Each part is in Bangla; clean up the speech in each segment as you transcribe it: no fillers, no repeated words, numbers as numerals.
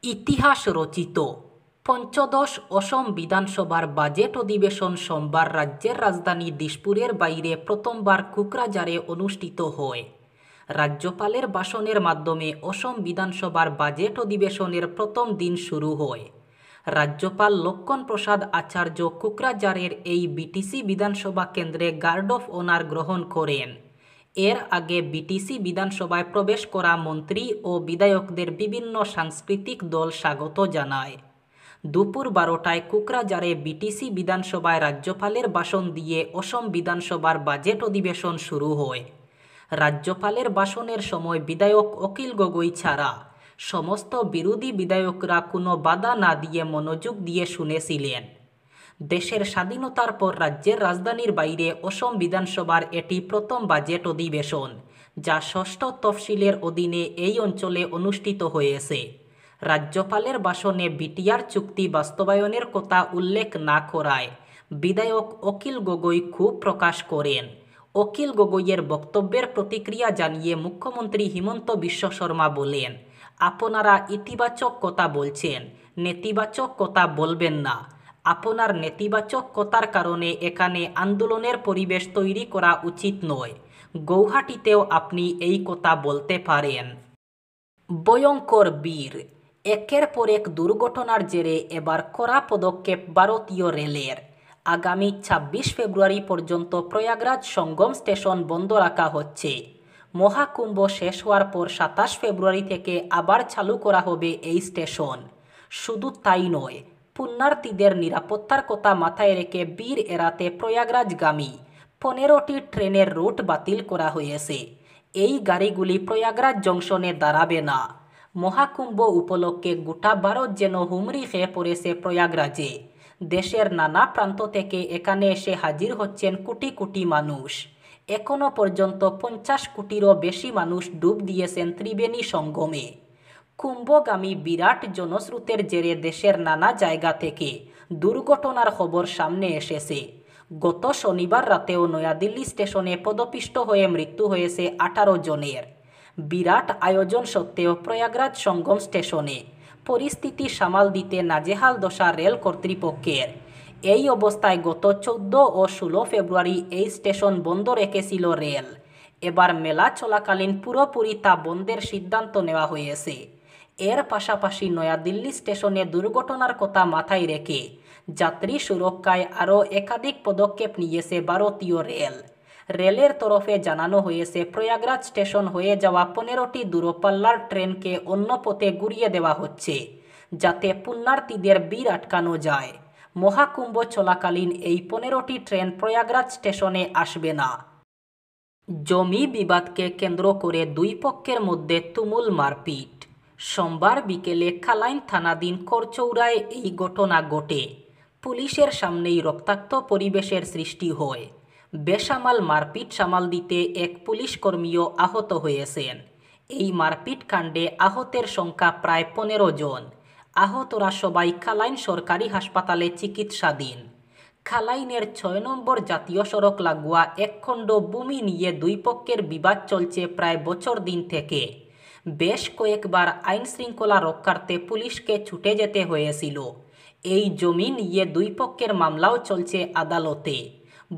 ইতিহাস রচিত পঞ্চদশ অসম বিধানসভার বাজেট অধিবেশন সোমবার রাজ্যের রাজধানী দিশপুরের বাইরে প্রথমবার কোকরাঝারে অনুষ্ঠিত হয়। রাজ্যপালের ভাষণের মাধ্যমে অসম বিধানসভার বাজেট অধিবেশনের প্রথম দিন শুরু হয়। রাজ্যপাল লক্ষণ প্রসাদ আচার্য কোকরাঝারের এই বিটিসি বিধানসভা কেন্দ্রে গার্ড অফ অনার গ্রহণ করেন। এর আগে বিটিসি বিধানসভায় প্রবেশ করা মন্ত্রী ও বিধায়কদের বিভিন্ন সাংস্কৃতিক দল স্বাগত জানায়। দুপুর 12টায় কোকরাঝারে বিটিসি বিধানসভায় রাজ্যপালের ভাষণ দিয়ে অসম বিধানসভার বাজেট অধিবেশন শুরু হয়। রাজ্যপালের ভাষণের সময় বিধায়ক অখিল গগৈ ছাড়া সমস্ত বিরোধী বিধায়করা কোনো বাধা না দিয়ে মনোযোগ দিয়ে শুনেছিলেন। দেশের স্বাধীনতার পর রাজ্যের রাজধানীর বাইরে অসম বিধানসভার এটি প্রথম বাজেট অধিবেশন, যা ষষ্ঠ তফসিলের অধীনে এই অঞ্চলে অনুষ্ঠিত হয়েছে। রাজ্যপালের ভাষণে বিটিআর চুক্তি বাস্তবায়নের কথা উল্লেখ না করায় বিধায়ক অখিল গগৈ ক্ষোভ প্রকাশ করেন। অখিল গগৈয়ের বক্তব্যের প্রতিক্রিয়া জানিয়ে মুখ্যমন্ত্রী হিমন্ত বিশ্ব শর্মা বলেন, আপনারা ইতিবাচক কথা বলছেন, নেতিবাচক কথা বলবেন না। আপনার নেতিবাচক কথার কারণে এখানে আন্দোলনের পরিবেশ তৈরি করা উচিত নয়। গৌহাটিতেও আপনি এই কথা বলতে পারেন। ভয়ঙ্কর বীর একের পর এক দুর্ঘটনার জেরে এবার কড়া পদক্ষেপ ভারতীয় রেলের। আগামী 26 ফেব্রুয়ারি পর্যন্ত প্রয়াগরাজ সঙ্গম স্টেশন বন্ধ রাখা হচ্ছে। মহাকুম্ভ শেষ হওয়ার পর 27 ফেব্রুয়ারি থেকে আবার চালু করা হবে এই স্টেশন। শুধু তাই নয়, পুণ্যার্থীদের নিরাপত্তার কথা মাথায় রেখে বীর এড়াতে প্রয়াগরাজগামী 15টি ট্রেনের রুট বাতিল করা হয়েছে। এই গাড়িগুলি প্রয়াগরাজ জংশনে দাঁড়াবে না। মহাকুম্ভ উপলক্ষে গোটা ভারত যেন হুমড়ি খেয়ে পড়েছে প্রয়াগরাজে। দেশের নানা প্রান্ত থেকে এখানে এসে হাজির হচ্ছেন কোটি কোটি মানুষ। এখনও পর্যন্ত 50 কোটিরও বেশি মানুষ ডুব দিয়েছেন ত্রিবেণী সঙ্গমে। কুম্ভগামী বিরাট জনস্রোতের জেরে দেশের নানা জায়গা থেকে দুর্ঘটনার খবর সামনে এসেছে। গত শনিবার রাতেও নয়াদিল্লি স্টেশনে পদপিষ্ট হয়ে মৃত্যু হয়েছে 18 জনের। বিরাট আয়োজন সত্ত্বেও প্রয়াগরাজ সঙ্গম স্টেশনে পরিস্থিতি সামাল দিতে নাজেহাল দশা রেল কর্তৃপক্ষের। এই অবস্থায় গত 14 ও 16 ফেব্রুয়ারি এই স্টেশন বন্ধ রেখেছিল রেল। এবার মেলা চলাকালীন পুরোপুরি তা বন্ধের সিদ্ধান্ত নেওয়া হয়েছে। এর পাশাপাশি নয়াদিল্লি স্টেশনে দুর্ঘটনার কথা মাথায় রেখে যাত্রী সুরক্ষায় আরও একাধিক পদক্ষেপ নিয়েছে ভারতীয় রেল। রেলের তরফে জানানো হয়েছে, প্রয়াগরাজ স্টেশন হয়ে যাওয়া 15টি দূরপাল্লার ট্রেনকে অন্য পথে ঘুরিয়ে দেওয়া হচ্ছে, যাতে পুণ্যার্থীদের ভিড় আটকানো যায়। মহাকুম্ভ চলাকালীন এই 15টি ট্রেন প্রয়াগরাজ স্টেশনে আসবে না। জমি বিবাদকে কেন্দ্র করে দুই পক্ষের মধ্যে তুমুল মারপিট। সোমবার বিকেলে কালাইন থানাধীন করচৌড়ায় এই ঘটনা ঘটে। পুলিশের সামনেই রক্তাক্ত পরিবেশের সৃষ্টি হয়। বেসামাল মারপিট সামাল দিতে এক পুলিশ কর্মীও আহত হয়েছেন। এই মারপিট কাণ্ডে আহতের সংখ্যা প্রায় 15 জন। আহতরা সবাই কালাইন সরকারি হাসপাতালে চিকিৎসাধীন। কালাইনের 6 নম্বর জাতীয় সড়ক লাগোয়া একখণ্ড ভূমি নিয়ে দুই পক্ষের বিবাদ চলছে প্রায় বছর দিন থেকে। বেশ কয়েকবার আইন শৃঙ্খলা রক্ষার্থে পুলিশকে ছুটে যেতে হয়েছিল। এই জমি নিয়ে দুই পক্ষের মামলাও চলছে আদালতে।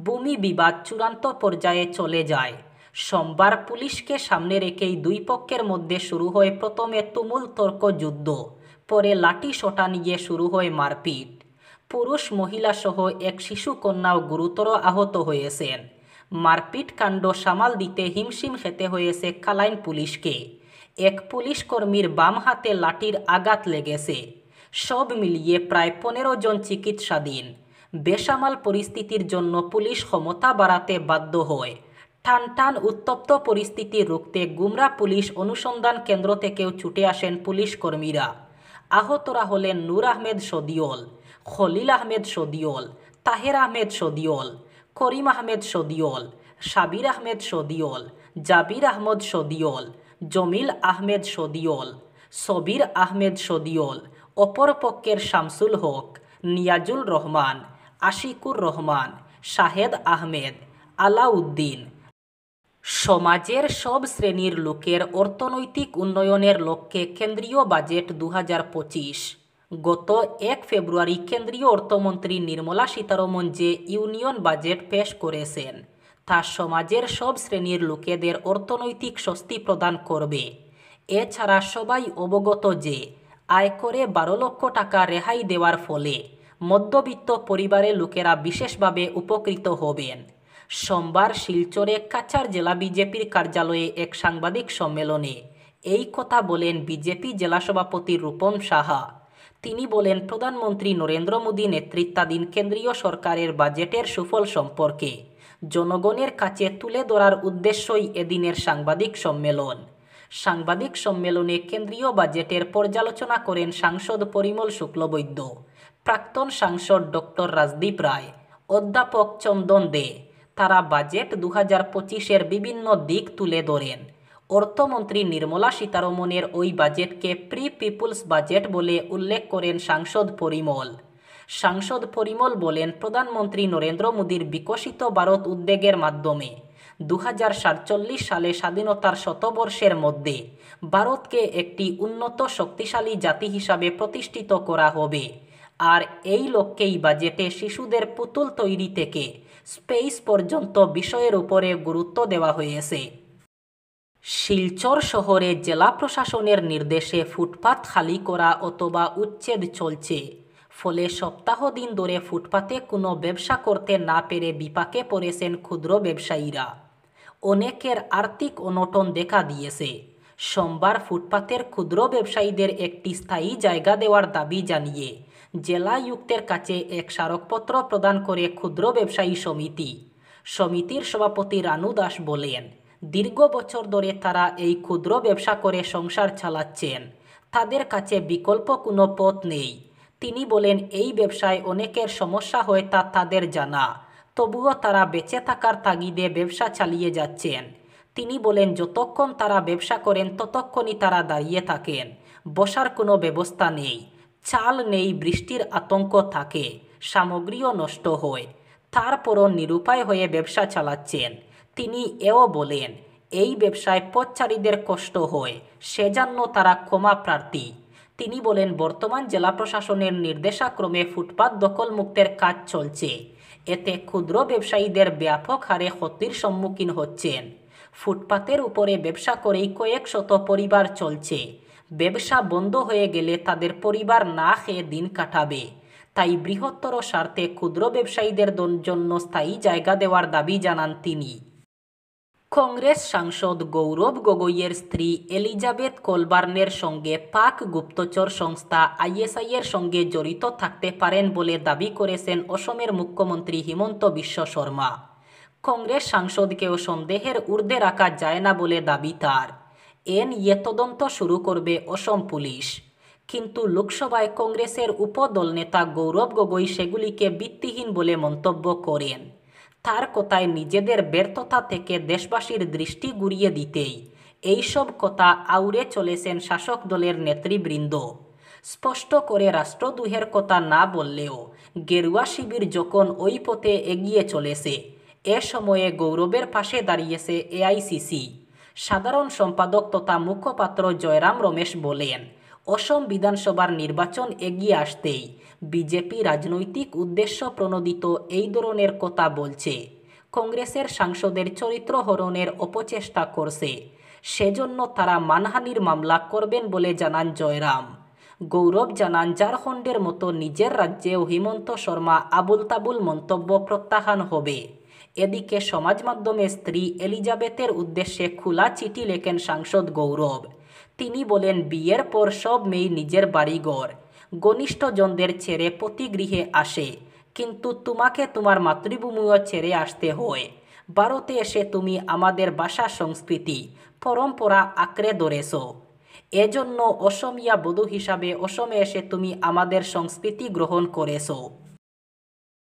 ভূমি বিবাদ চূড়ান্ত পর্যায়ে চলে যায়। সোমবার পুলিশকে সামনে রেখেই দুই পক্ষের মধ্যে শুরু হয় প্রথমে তুমুল তর্ক যুদ্ধ, পরে লাঠি সোঁটা নিয়ে শুরু হয় মারপিট। পুরুষ মহিলা সহ এক শিশু কন্যাও গুরুতর আহত হয়েছেন। মারপিট কাণ্ড সামাল দিতে হিমশিম খেতে হয়েছে কালাইন পুলিশকে। এক পুলিশ কর্মীর বাম হাতে লাঠির আঘাত লেগেছে। সব মিলিয়ে প্রায় 15 জন চিকিৎসাধীন। বেসামাল পরিস্থিতির জন্য পুলিশ ক্ষমতা বাড়াতে বাধ্য হয়। টান টান উত্তপ্ত পরিস্থিতি রুখতে গুমরা পুলিশ অনুসন্ধান কেন্দ্র থেকেও ছুটে আসেন পুলিশ কর্মীরা। আহতরা হলেন নূর আহমেদ সদিওল, খলিল আহমেদ সদিওল, তাহের আহমেদ সদিওল, করিম আহমেদ সদিওল, সাবির আহমেদ সদিওল, জাবির আহমদ সদিওল, জমিল আহমেদ সদিওল, সবির আহমেদ সদিওল। অপরপক্ষের শামসুল হক, নিয়াজুল রহমান, আশিকুর রহমান, শাহেদ আহমেদ, আলাউদ্দিন, সমাজের সব শ্রেণীর লোকের অর্থনৈতিক উন্নয়নের লক্ষ্যে কেন্দ্রীয় বাজেট 2025। গত 1 ফেব্রুয়ারি কেন্দ্রীয় অর্থমন্ত্রী নির্মলা সীতারমণ যে ইউনিয়ন বাজেট পেশ করেছেন তা সমাজের সব শ্রেণীর লোকেদের অর্থনৈতিক স্বস্তি প্রদান করবে। এছাড়া সবাই অবগত যে আয়করে 12 লক্ষ টাকা রেহাই দেওয়ার ফলে মধ্যবিত্ত পরিবারের লোকেরা বিশেষভাবে উপকৃত হবেন। সোমবার শিলচরে কাছাড় জেলা বিজেপির কার্যালয়ে এক সাংবাদিক সম্মেলনে এই কথা বলেন বিজেপি জেলা সভাপতি রূপম সাহা। তিনি বলেন, প্রধানমন্ত্রী নরেন্দ্র মোদী নেতৃত্বাধীন কেন্দ্রীয় সরকারের বাজেটের সুফল সম্পর্কে জনগণের কাছে তুলে ধরার উদ্দেশ্যই এদিনের সাংবাদিক সম্মেলন। সাংবাদিক সম্মেলনে কেন্দ্রীয় বাজেটের পর্যালোচনা করেন সাংসদ পরিমল শুক্লবৈদ্য, প্রাক্তন সাংসদ ডক্টর রাজদীপ রায়, অধ্যাপক চন্দন দে। তারা বাজেট 2025-এর বিভিন্ন দিক তুলে ধরেন। অর্থমন্ত্রী নির্মলা সীতারমণের ওই বাজেটকে প্রি পিপুলস বাজেট বলে উল্লেখ করেন সাংসদ পরিমল। সাংসদ পরিমল বলেন, প্রধানমন্ত্রী নরেন্দ্র মোদীর বিকশিত ভারত উদ্যোগের মাধ্যমে 2047 সালে স্বাধীনতার শতবর্ষের মধ্যে ভারতকে একটি উন্নত শক্তিশালী জাতি হিসাবে প্রতিষ্ঠিত করা হবে। আর এই লক্ষ্যেই বাজেটে শিশুদের পুতুল তৈরি থেকে স্পেস পর্যন্ত বিষয়ের উপরে গুরুত্ব দেওয়া হয়েছে। শিলচর শহরে জেলা প্রশাসনের নির্দেশে ফুটপাত খালি করা অথবা উচ্ছেদ চলছে। ফলে সপ্তাহ দিন ধরে ফুটপাতে কোনো ব্যবসা করতে না পেরে বিপাকে পড়েছেন ক্ষুদ্র ব্যবসায়ীরা। অনেকের আর্থিক অনটন দেখা দিয়েছে। সোমবার ফুটপাতের ক্ষুদ্র ব্যবসায়ীদের একটি স্থায়ী জায়গা দেওয়ার দাবি জানিয়ে জেলা আয়ুক্তের কাছে এক স্মারকপত্র প্রদান করে ক্ষুদ্র ব্যবসায়ী সমিতির সভাপতি রানু দাস বলেন, দীর্ঘ বছর ধরে তারা এই ক্ষুদ্র ব্যবসা করে সংসার চালাচ্ছেন। তাদের কাছে বিকল্প কোনো পথ নেই। তিনি বলেন, এই ব্যবসায় অনেকের সমস্যা হয় তা তাদের জানা, তবুও তারা বেঁচে থাকার তাগিদে ব্যবসা চালিয়ে যাচ্ছেন। তিনি বলেন, যতক্ষণ তারা ব্যবসা করেন ততক্ষণই তারা দাঁড়িয়ে থাকেন। বসার কোনো ব্যবস্থা নেই, চাল নেই, বৃষ্টির আতঙ্ক থাকে, সামগ্রীও নষ্ট হয়, তারপরও নিরুপায় হয়ে ব্যবসা চালাচ্ছেন। তিনি এও বলেন, এই ব্যবসায় পথচারীদের কষ্ট হয়, সেজন্য তারা ক্ষমা প্রার্থী। তিনি বলেন, বর্তমান জেলা প্রশাসনের নির্দেশাক্রমে ফুটপাত দখলমুক্তের কাজ চলছে। এতে ক্ষুদ্র ব্যবসায়ীদের ব্যাপক হারে ক্ষতির সম্মুখীন হচ্ছেন। ফুটপাতের উপরে ব্যবসা করেই কয়েক শত পরিবার চলছে। ব্যবসা বন্ধ হয়ে গেলে তাদের পরিবার না খেয়ে দিন কাটাবে। তাই বৃহত্তর স্বার্থে ক্ষুদ্র ব্যবসায়ীদের জন্য স্থায়ী জায়গা দেওয়ার দাবি জানান তিনি। কংগ্রেস সাংসদ গৌরব গগৈয়ের স্ত্রী এলিজাবেথ কলবার্নের সঙ্গে পাক গুপ্তচর সংস্থা আইএসআইয়ের সঙ্গে জড়িত থাকতে পারেন বলে দাবি করেছেন অসমের মুখ্যমন্ত্রী হিমন্ত বিশ্ব শর্মা। কংগ্রেস সাংসদকেও সন্দেহের ঊর্ধ্বে রাখা যায় না বলে দাবি তার। এ নিয়ে তদন্ত শুরু করবে অসম পুলিশ। কিন্তু লোকসভায় কংগ্রেসের উপদল নেতা গৌরব গগৈ সেগুলিকে ভিত্তিহীন বলে মন্তব্য করেন। তার কথায়, নিজেদের ব্যর্থতা থেকে দেশবাসীর দৃষ্টি ঘুরিয়ে দিতেই এইসব কথা আউড়ে চলেছেন শাসক দলের নেতৃবৃন্দ। স্পষ্ট করে রাষ্ট্রদ্রোহের কথা না বললেও গেরুয়া শিবির যখন ওই পথে এগিয়ে চলেছে, এ সময়ে গৌরবের পাশে দাঁড়িয়েছে এআইসিসি। সাধারণ সম্পাদক তথা মুখপাত্র জয়রাম রমেশ বলেন, অসম বিধানসভার নির্বাচন এগিয়ে আসতেই বিজেপি রাজনৈতিক উদ্দেশ্য প্রণোদিত এই ধরনের কথা বলছে। কংগ্রেসের সাংসদের চরিত্র হরণের অপচেষ্টা করছে, সেজন্য তারা মানহানির মামলা করবেন বলে জানান জয়রাম। গৌরব জানান, ঝাড়খণ্ডের মতো নিজের রাজ্যেও হিমন্ত শর্মা আবুল তাবুল মন্তব্য প্রত্যাখ্যান হবে। এদিকে সমাজ মাধ্যমে স্ত্রী এলিজাবেথের উদ্দেশ্যে খোলা চিঠি লেখেন সাংসদ গৌরব। তিনি বলেন, বিয়ের পর সব মেয়ে নিজের বাড়িঘর ঘনিষ্ঠজনদের ছেড়ে প্রতিগৃহে আসে, কিন্তু তোমাকে তোমার মাতৃভূমিও ছেড়ে আসতে হয়। ভারতে এসে তুমি আমাদের ভাষা সংস্কৃতি পরম্পরা আঁকড়ে ধরেছ। এজন্য অসমিয়া বধূ হিসাবে অসমে এসে তুমি আমাদের সংস্কৃতি গ্রহণ করেছ।